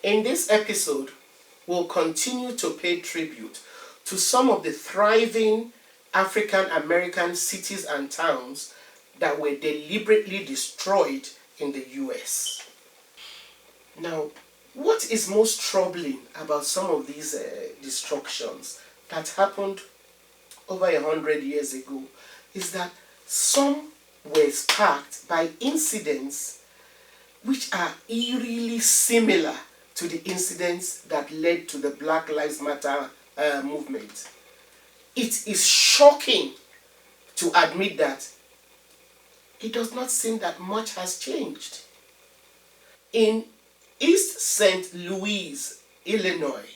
In this episode, we'll continue to pay tribute to some of the thriving African American cities and towns that were deliberately destroyed in the US. Now, what is most troubling about some of these destructions that happened over 100 years ago is that some were sparked by incidents which are eerily similar to the incidents that led to the Black Lives Matter movement. It is shocking to admit that it does not seem that much has changed. In East St. Louis, Illinois,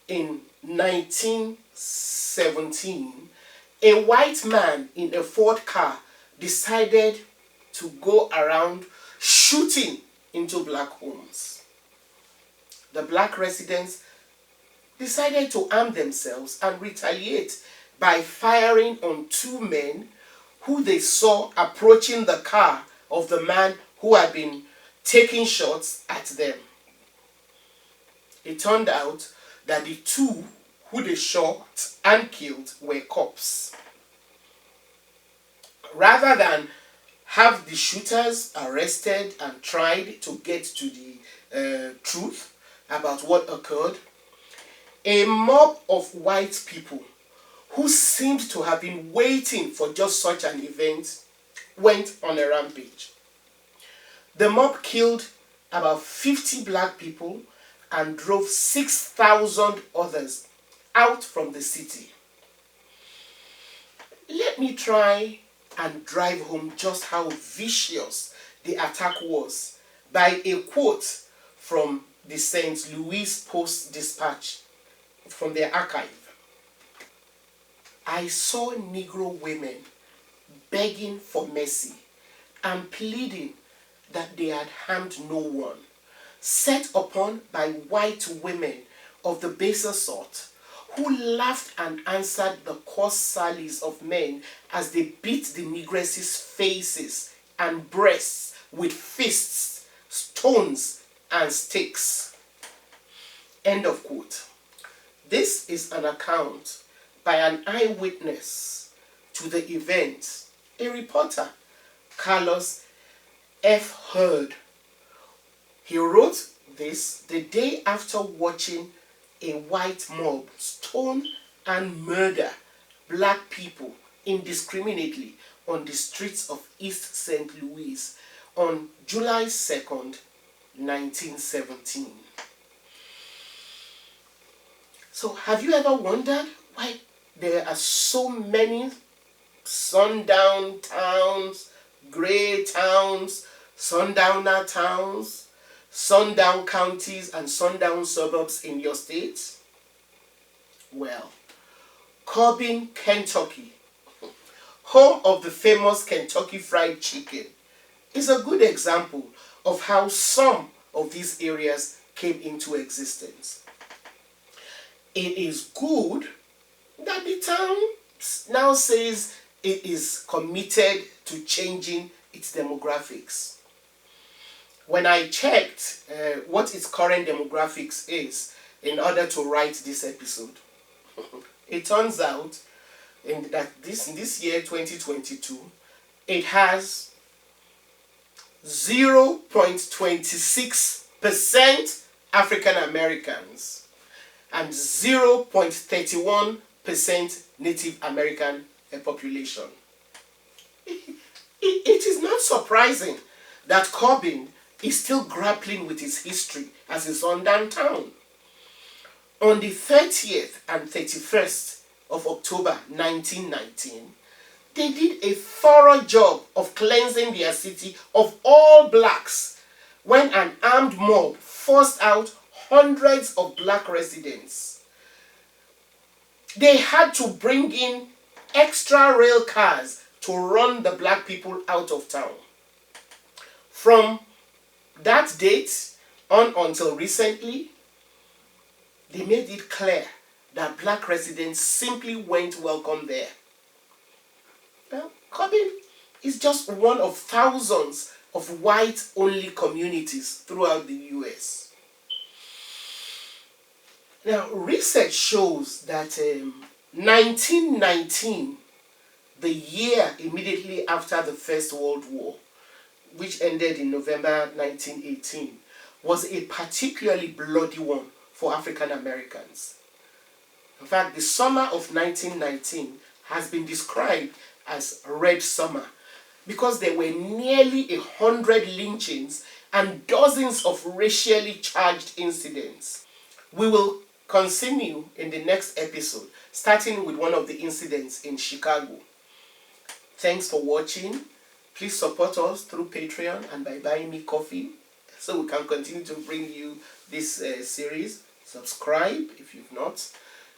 in 1917, a white man in a Ford car decided to go around shooting into black homes. The black residents decided to arm themselves and retaliate by firing on two men who they saw approaching the car of the man who had been taking shots at them. It turned out that the two who they shot and killed were cops. Rather than have the shooters arrested and tried to get to the truth about what occurred, a mob of white people who seemed to have been waiting for just such an event went on a rampage. The mob killed about 50 black people and drove 6,000 others out from the city. Let me try and drive home just how vicious the attack was by a quote from the St. Louis Post-Dispatch from their archive. I saw Negro women begging for mercy and pleading that they had harmed no one, set upon by white women of the baser sort, who laughed and answered the coarse sallies of men as they beat the negresses' faces and breasts with fists, stones, and sticks. End of quote. This is an account by an eyewitness to the event, a reporter, Carlos F. Hurd. He wrote this the day after watching a white mob stone and murder black people indiscriminately on the streets of East St. Louis on July 2nd, 1917. So have you ever wondered why there are so many sundown towns, gray towns, sundowner towns, sundown counties, and sundown suburbs in your state? Well, Corbin, Kentucky, home of the famous Kentucky Fried Chicken, is a good example of how some of these areas came into existence. It is good that the town now says it is committed to changing its demographics. When I checked what its current demographics is in order to write this episode, it turns out that in this year 2022, it has 0.26% African Americans and 0.31% Native American population. It is not surprising that Corbin is still grappling with its history as a sundown town. On the 30th and 31st of October 1919, they did a thorough job of cleansing their city of all blacks when an armed mob forced out hundreds of black residents. They had to bring in extra rail cars to run the black people out of town. From that date on until recently, they made it clear that black residents simply weren't welcome there. Well, Corbin is just one of thousands of white-only communities throughout the US. Now, research shows that 1919, the year immediately after the First World War, which ended in November 1918, was a particularly bloody one for African Americans. In fact, the summer of 1919 has been described as Red Summer because there were nearly 100 lynchings and dozens of racially charged incidents. We will continue in the next episode, starting with one of the incidents in Chicago. Thanks for watching. Please support us through Patreon and by buying me coffee so we can continue to bring you this series. Subscribe if you've not,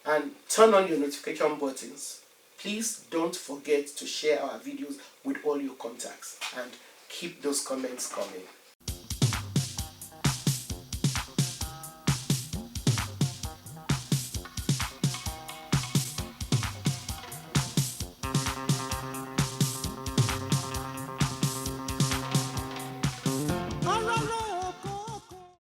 and turn on your notification buttons. Please don't forget to share our videos with all your contacts and keep those comments coming.